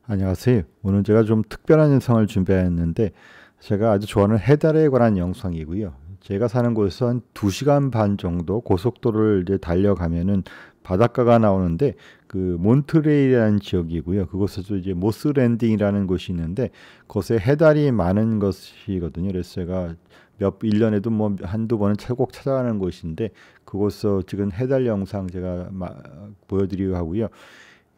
안녕하세요. 오늘 제가 좀 특별한 영상을 준비했는데 제가 아주 좋아하는 해달에 관한 영상이고요. 제가 사는 곳에서 한 2시간 반 정도 고속도로를 이제 달려가면은 바닷가가 나오는데 그 몬트레일이라는 지역이고요. 그곳에도 이제 모스 랜딩이라는 곳이 있는데 그곳에 해달이 많은 것이거든요. 그래서 제가 1년에도 뭐 한두 번은 꼭 찾아가는 곳인데 그곳에서 찍은 해달 영상 제가 보여드리려고 하고요.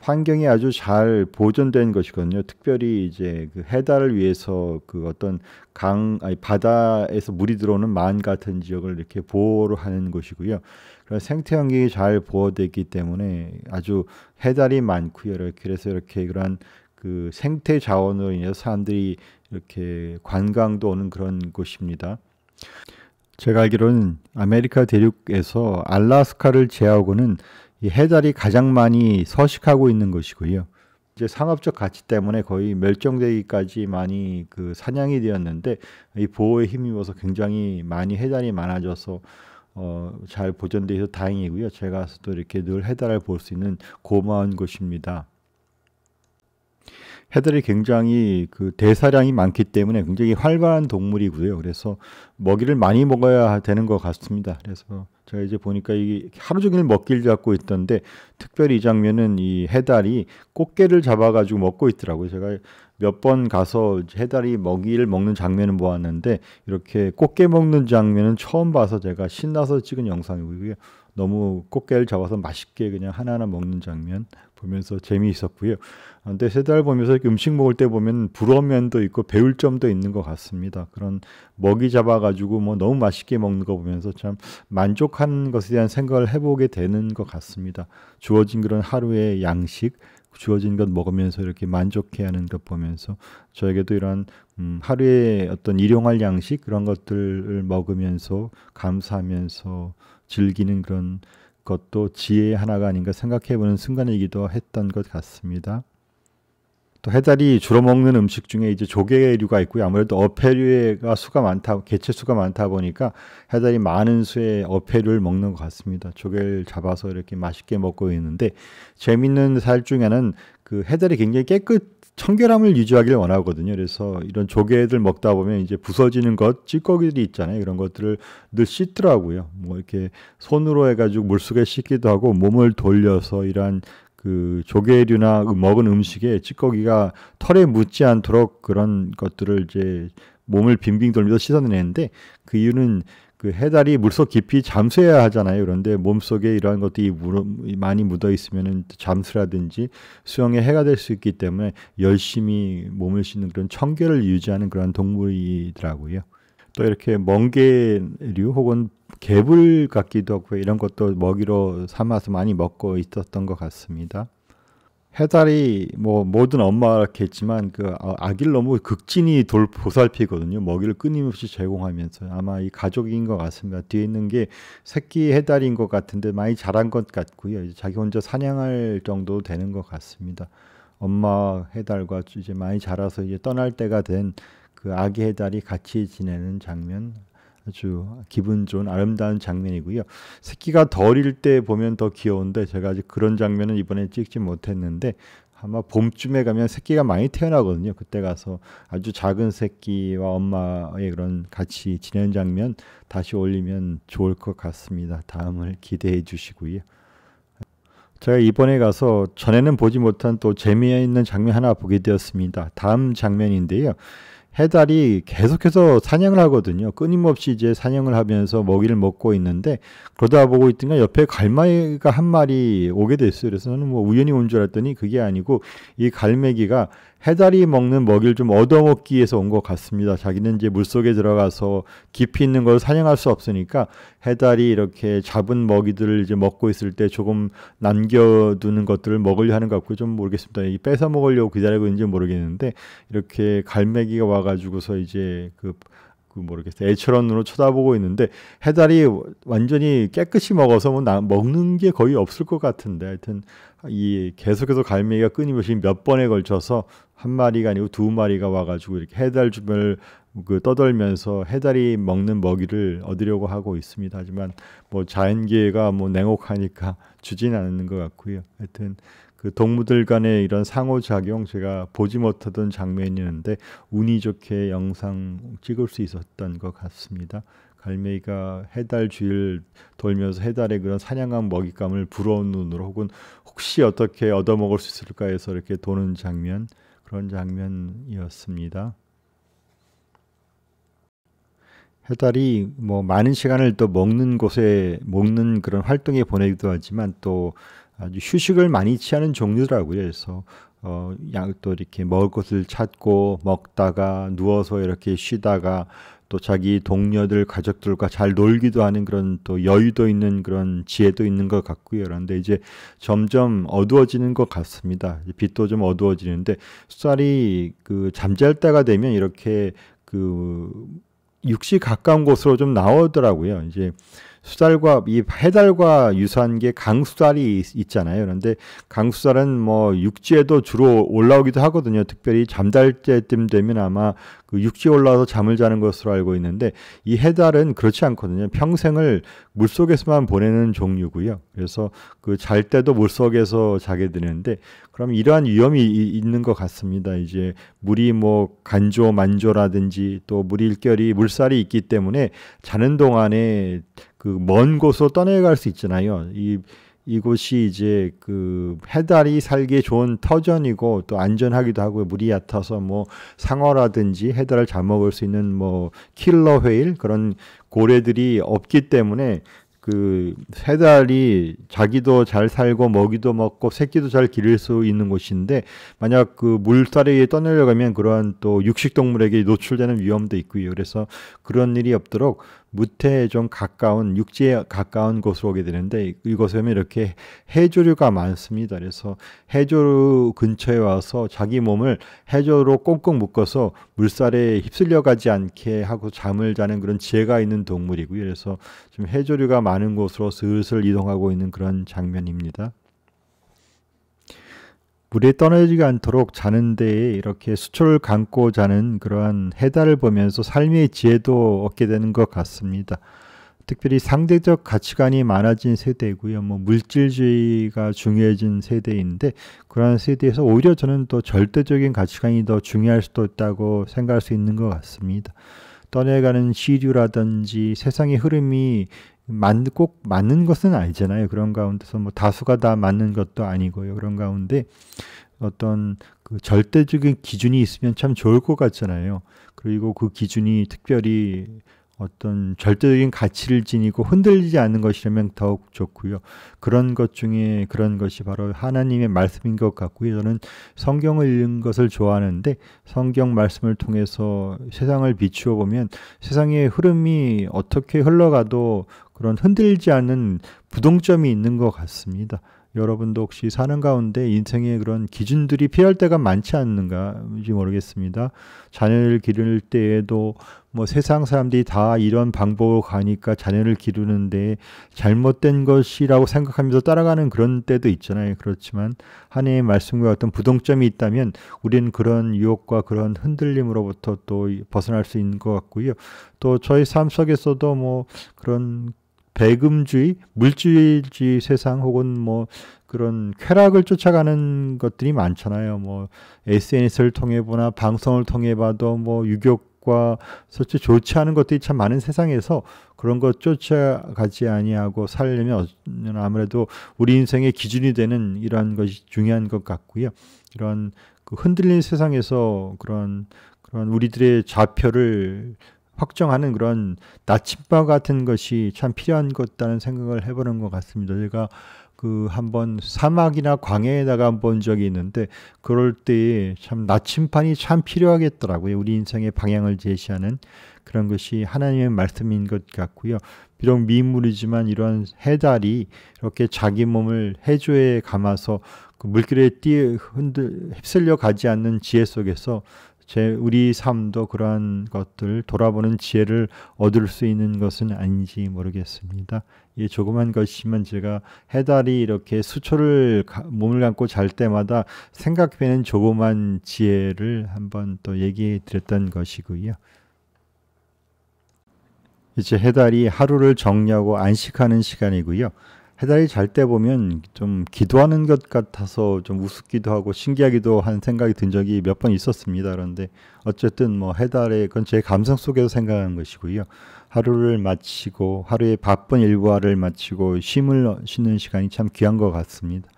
환경이 아주 잘 보존된 것이거든요. 특별히 이제 그 해달을 위해서 그 어떤 바다에서 물이 들어오는 만 같은 지역을 이렇게 보호를 하는 곳이고요. 그런 생태 환경이 잘 보호되어 있기 때문에 아주 해달이 많고요. 그래서 이렇게 그런 그 생태 자원으로 인해서 사람들이 이렇게 관광도 오는 그런 곳입니다. 제가 알기로는 아메리카 대륙에서 알래스카를 제외하고는 이 해달이 가장 많이 서식하고 있는 것이고요. 이제 상업적 가치 때문에 거의 멸종되기까지 많이 그 사냥이 되었는데 이 보호에 힘입어서 굉장히 많이 해달이 많아져서 잘 보존되어서 다행이고요. 제가 또 이렇게 늘 해달을 볼 수 있는 고마운 곳입니다. 해달이 굉장히 그 대사량이 많기 때문에 굉장히 활발한 동물이고요. 그래서 먹이를 많이 먹어야 되는 것 같습니다. 그래서 제가 이제 보니까 이게 하루 종일 먹기를 잡고 있던데 특별히 이 장면은 이 해달이 꽃게를 잡아가지고 먹고 있더라고요. 제가 몇 번 가서 해달이 먹이를 먹는 장면은 보았는데 이렇게 꽃게 먹는 장면은 처음 봐서 제가 신나서 찍은 영상이고요. 너무 꽃게를 잡아서 맛있게 그냥 하나하나 먹는 장면 보면서 재미있었고요. 근데 해달 보면서 이렇게 음식 먹을 때 보면 부러운 면도 있고 배울 점도 있는 것 같습니다. 그런 먹이 잡아가지고 뭐 너무 맛있게 먹는 거 보면서 참 만족하는 것에 대한 생각을 해보게 되는 것 같습니다. 주어진 그런 하루의 양식, 주어진 것 먹으면서 이렇게 만족해하는 것 보면서 저에게도 이런 하루의 어떤 일용할 양식 그런 것들을 먹으면서 감사하면서 즐기는 그런 것도 지혜의 하나가 아닌가 생각해보는 순간이기도 했던 것 같습니다. 또 해달이 주로 먹는 음식 중에 이제 조개류가 있고요. 아무래도 어패류가 수가 많다, 개체 수가 많다 보니까 해달이 많은 수의 어패류를 먹는 것 같습니다. 조개를 잡아서 이렇게 맛있게 먹고 있는데 재밌는 살 중에는 그 해달이 굉장히 청결함을 유지하기를 원하거든요. 그래서 이런 조개들 먹다 보면 이제 부서지는 찌꺼기들이 있잖아요. 이런 것들을 늘 씻더라고요. 뭐 이렇게 손으로 해가지고 물속에 씻기도 하고 몸을 돌려서 이러한 그 조개류나 먹은 음식에 찌꺼기가 털에 묻지 않도록 그런 것들을 이제 몸을 빙빙 돌면서 씻어내는데 그 이유는 그 해달이 물속 깊이 잠수해야 하잖아요. 그런데 몸속에 이러한 것들이 많이 묻어 있으면 잠수라든지 수영에 해가 될 수 있기 때문에 열심히 몸을 씻는 그런 청결을 유지하는 그런 동물이더라고요. 또 이렇게 멍게류 혹은 개불 같기도 하고 이런 것도 먹이로 삼아서 많이 먹고 있었던 것 같습니다. 해달이 뭐 모든 엄마가 그렇게 했지만 그 아기를 너무 극진히 보살피거든요. 먹이를 끊임없이 제공하면서 아마 이 가족인 것 같습니다. 뒤에 있는 게 새끼 해달인 것 같은데 많이 자란 것 같고요. 이제 자기 혼자 사냥할 정도 되는 것 같습니다. 엄마 해달과 이제 많이 자라서 이제 떠날 때가 된 그 아기 해달이 같이 지내는 장면 아주 기분 좋은 아름다운 장면이고요. 새끼가 더 어릴 때 보면 더 귀여운데 제가 아직 그런 장면은 이번에 찍지 못했는데 아마 봄쯤에 가면 새끼가 많이 태어나거든요. 그때 가서 아주 작은 새끼와 엄마의 그런 같이 지내는 장면 다시 올리면 좋을 것 같습니다. 다음을 기대해 주시고요. 제가 이번에 가서 전에는 보지 못한 또 재미있는 장면 하나 보게 되었습니다. 다음 장면인데요. 해달이 계속해서 사냥을 하거든요. 끊임없이 이제 사냥을 하면서 먹이를 먹고 있는데 그러다 보고 있더니 옆에 갈매기가 한 마리 오게 됐어요. 그래서 저는 뭐 우연히 온 줄 알았더니 그게 아니고 이 갈매기가 해달이 먹는 먹이를 좀 얻어먹기 위해서 온 것 같습니다. 자기는 이제 물속에 들어가서 깊이 있는 걸 사냥할 수 없으니까 해달이 이렇게 잡은 먹이들을 이제 먹고 있을 때 조금 남겨두는 것들을 먹으려 하는 것 같고 좀 모르겠습니다. 뺏어 먹으려고 기다리고 있는지 모르겠는데 이렇게 갈매기가 와가지고서 이제 모르겠어요. 애처럼 눈으로 쳐다보고 있는데 해달이 완전히 깨끗이 먹어서 뭐 먹는 게 거의 없을 것 같은데 하여튼 이 계속해서 갈매기가 끊임없이 몇 번에 걸쳐서 한 마리가 아니고 두 마리가 와가지고 이렇게 해달 주변을 떠돌면서 해달이 먹는 먹이를 얻으려고 하고 있습니다. 하지만 뭐 자연계가 뭐 냉혹하니까 주진 않는 것 같고요. 하여튼 그 동무들 간의 이런 상호작용 제가 보지 못하던 장면이었는데 운이 좋게 영상 찍을 수 있었던 것 같습니다. 갈매기가 해달 주위를 돌면서 해달의 그런 사냥한 먹잇감을 부러운 눈으로 혹은 혹시 어떻게 얻어먹을 수 있을까 해서 이렇게 도는 장면, 그런 장면이었습니다. 해달이 뭐 많은 시간을 또 먹는 곳에 먹는 그런 활동에 보내기도 하지만 또 아주 휴식을 많이 취하는 종류더라고요. 그래서 또 이렇게 먹을 것을 찾고 먹다가 누워서 이렇게 쉬다가 또 자기 동료들 가족들과 잘 놀기도 하는 그런 또 여유도 있는 그런 지혜도 있는 것 같고요. 그런데 이제 점점 어두워지는 것 같습니다. 빛도 좀 어두워지는데 숫살이 그 잠잘 때가 되면 이렇게 그 육시 가까운 곳으로 좀 나오더라고요. 이제 수달과 이 해달과 유사한 게 강수달이 있잖아요. 그런데 강수달은 뭐 육지에도 주로 올라오기도 하거든요. 특별히 잠잘 때쯤 되면 아마 그 육지에 올라와서 잠을 자는 것으로 알고 있는데 이 해달은 그렇지 않거든요. 평생을 물속에서만 보내는 종류고요. 그래서 그 잘 때도 물속에서 자게 되는데 그럼 이러한 위험이 있는 것 같습니다. 이제 물이 뭐 간조, 만조라든지 또 물일결이 물살이 있기 때문에 자는 동안에 그 먼 곳으로 떠내갈 수 있잖아요. 이곳이 이제 그 해달이 살기에 좋은 터전이고 또 안전하기도 하고 물이 얕아서 뭐 상어라든지 해달을 잡아먹을 수 있는 뭐 킬러 웨일 그런 고래들이 없기 때문에 그 해달이 자기도 잘 살고 먹이도 먹고 새끼도 잘 기를 수 있는 곳인데 만약 그 물살에 떠내려가면 그러한 또 육식동물에게 노출되는 위험도 있고요. 그래서 그런 일이 없도록 무태에 좀 가까운 육지에 가까운 곳으로 오게 되는데 이곳에 오면 이렇게 해조류가 많습니다. 그래서 해조류 근처에 와서 자기 몸을 해조로 꽁꽁 묶어서 물살에 휩쓸려 가지 않게 하고 잠을 자는 그런 지혜가 있는 동물이고요. 그래서 지금 해조류가 많은 곳으로 슬슬 이동하고 있는 그런 장면입니다. 물에 떠내지가 않도록 자는 데에 이렇게 수초를 감고 자는 그러한 해달을 보면서 삶의 지혜도 얻게 되는 것 같습니다. 특별히 상대적 가치관이 많아진 세대고요. 뭐 물질주의가 중요해진 세대인데 그러한 세대에서 오히려 저는 또 절대적인 가치관이 더 중요할 수도 있다고 생각할 수 있는 것 같습니다. 떠내가는 시류라든지 세상의 흐름이 꼭 맞는 것은 아니잖아요. 그런 가운데서 뭐 다수가 다 맞는 것도 아니고요. 그런 가운데 어떤 그 절대적인 기준이 있으면 참 좋을 것 같잖아요. 그리고 그 기준이 특별히 어떤 절대적인 가치를 지니고 흔들리지 않는 것이라면 더욱 좋고요. 그런 것 중에 그런 것이 바로 하나님의 말씀인 것 같고요. 저는 성경을 읽는 것을 좋아하는데 성경 말씀을 통해서 세상을 비추어 보면 세상의 흐름이 어떻게 흘러가도 그런 흔들리지 않는 부동점이 있는 것 같습니다. 여러분도 혹시 사는 가운데 인생의 그런 기준들이 필요할 때가 많지 않는가인지 모르겠습니다. 자녀를 기를 때에도 뭐 세상 사람들이 다 이런 방법으로 가니까 자녀를 기르는데 잘못된 것이라고 생각하면서 따라가는 그런 때도 있잖아요. 그렇지만 하나님의 말씀과 어떤 부동점이 있다면 우리는 그런 유혹과 그런 흔들림으로부터 또 벗어날 수 있는 것 같고요. 또 저희 삶 속에서도 뭐 그런 배금주의, 물질주의 세상 혹은 뭐 그런 쾌락을 쫓아가는 것들이 많잖아요. 뭐 SNS를 통해 보나 방송을 통해 봐도 뭐 유격과 솔직히 좋지 않은 것들이 참 많은 세상에서 그런 것 쫓아가지 아니하고 살려면 아무래도 우리 인생의 기준이 되는 이러한 것이 중요한 것 같고요. 이런 그 흔들린 세상에서 그런 우리들의 좌표를 확정하는 그런 나침반 같은 것이 참 필요한 것 같다는 생각을 해보는 것 같습니다. 제가 그 한번 사막이나 광야에 나가 본 적이 있는데 그럴 때 참 나침반이 참 필요하겠더라고요. 우리 인생의 방향을 제시하는 그런 것이 하나님의 말씀인 것 같고요. 비록 미인물이지만 이런 해달이 이렇게 자기 몸을 해조에 감아서 그 물길에 휩쓸려 가지 않는 지혜 속에서 우리 삶도 그러한 것들 돌아보는 지혜를 얻을 수 있는 것은 아닌지 모르겠습니다. 이 조그만 것이지만 제가 해달이 이렇게 수초를 몸을 감고 잘 때마다 생각되는 조그만 지혜를 한번 또 얘기해 드렸던 것이고요. 이제 해달이 하루를 정리하고 안식하는 시간이고요. 해달이 잘 때 보면 좀 기도하는 것 같아서 좀 우습기도 하고 신기하기도 한 생각이 든 적이 몇 번 있었습니다. 그런데 어쨌든 뭐 해달의 그건 제 감성 속에서 생각한 것이고요. 하루를 마치고 하루의 바쁜 일과를 마치고 쉼을 쉬는 시간이 참 귀한 것 같습니다.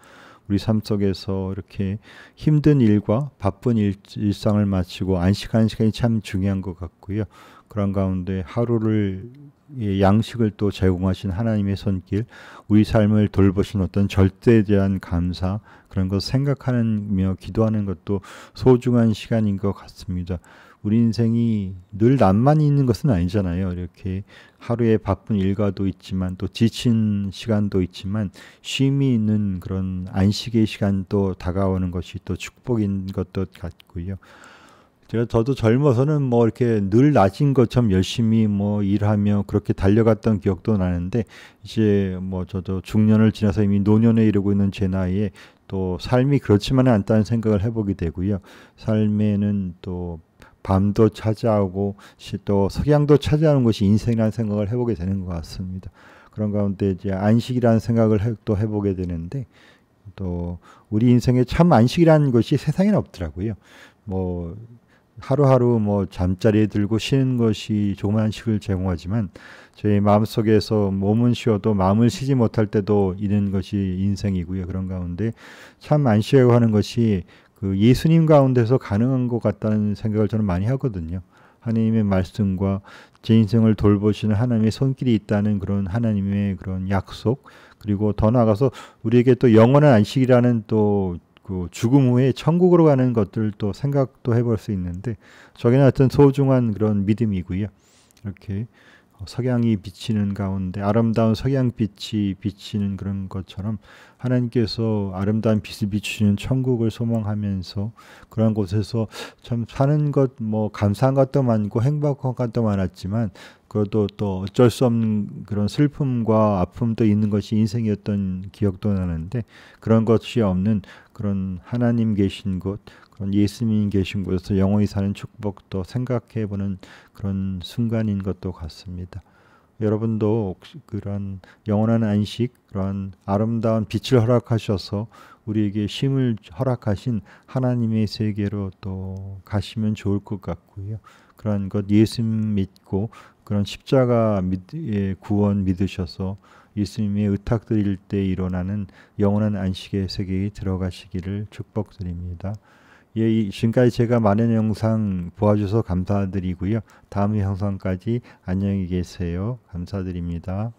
우리 삶 속에서 이렇게 힘든 일과 바쁜 일상을 마치고 안식하는 시간이 참 중요한 것 같고요. 그런 가운데 하루를 양식을 또 제공하신 하나님의 손길, 우리 삶을 돌보신 어떤 절대에 대한 감사, 그런 것 생각하며 기도하는 것도 소중한 시간인 것 같습니다. 우리 인생이 늘 남만 있는 것은 아니잖아요. 이렇게 하루에 바쁜 일과도 있지만 또 지친 시간도 있지만 쉼이 있는 그런 안식의 시간도 다가오는 것이 또 축복인 것도 같고요. 저도 젊어서는 뭐 이렇게 늘 낮인 것처럼 열심히 뭐 일하며 그렇게 달려갔던 기억도 나는데 이제 뭐 저도 중년을 지나서 이미 노년에 이르고 있는 제 나이에 또 삶이 그렇지만은 않다는 생각을 해보게 되고요. 삶에는 또 밤도 찾아오고 또 석양도 찾아오는 것이 인생이라는 생각을 해보게 되는 것 같습니다. 그런 가운데 이제 안식이라는 생각을 또 해보게 되는데 또 우리 인생에 참 안식이라는 것이 세상에는 없더라고요. 뭐 하루하루 뭐 잠자리에 들고 쉬는 것이 조그만 안식을 제공하지만 저희 마음속에서 몸은 쉬어도 마음을 쉬지 못할 때도 있는 것이 인생이고요. 그런 가운데 참 안식이라고 하는 것이 그 예수님 가운데서 가능한 것 같다는 생각을 저는 많이 하거든요. 하나님의 말씀과 제 인생을 돌보시는 하나님의 손길이 있다는 그런 하나님의 그런 약속, 그리고 더 나아가서 우리에게 또 영원한 안식이라는 또 그 죽음 후에 천국으로 가는 것들도 생각도 해볼 수 있는데 저게는 어떤 소중한 그런 믿음이고요. 이렇게 석양이 비치는 가운데 아름다운 석양빛이 비치는 그런 것처럼 하나님께서 아름다운 빛을 비추시는 천국을 소망하면서 그런 곳에서 참 사는 것 뭐 감사한 것도 많고 행복한 것도 많았지만 그래도 또 어쩔 수 없는 그런 슬픔과 아픔도 있는 것이 인생이었던 기억도 나는데 그런 것이 없는 그런 하나님 계신 곳, 그런 예수님 계신 곳에서 영원히 사는 축복도 생각해보는 그런 순간인 것도 같습니다. 여러분도 그런 영원한 안식, 그런 아름다운 빛을 허락하셔서 우리에게 쉼을 허락하신 하나님의 세계로 또 가시면 좋을 것 같고요. 그런 것 예수 믿고 그런 십자가의 구원 믿으셔서 예수님의 의탁드릴 때 일어나는 영원한 안식의 세계에 들어가시기를 축복드립니다. 예, 지금까지 제가 많은 영상 보아주셔서 감사드리고요. 다음 영상까지 안녕히 계세요. 감사드립니다.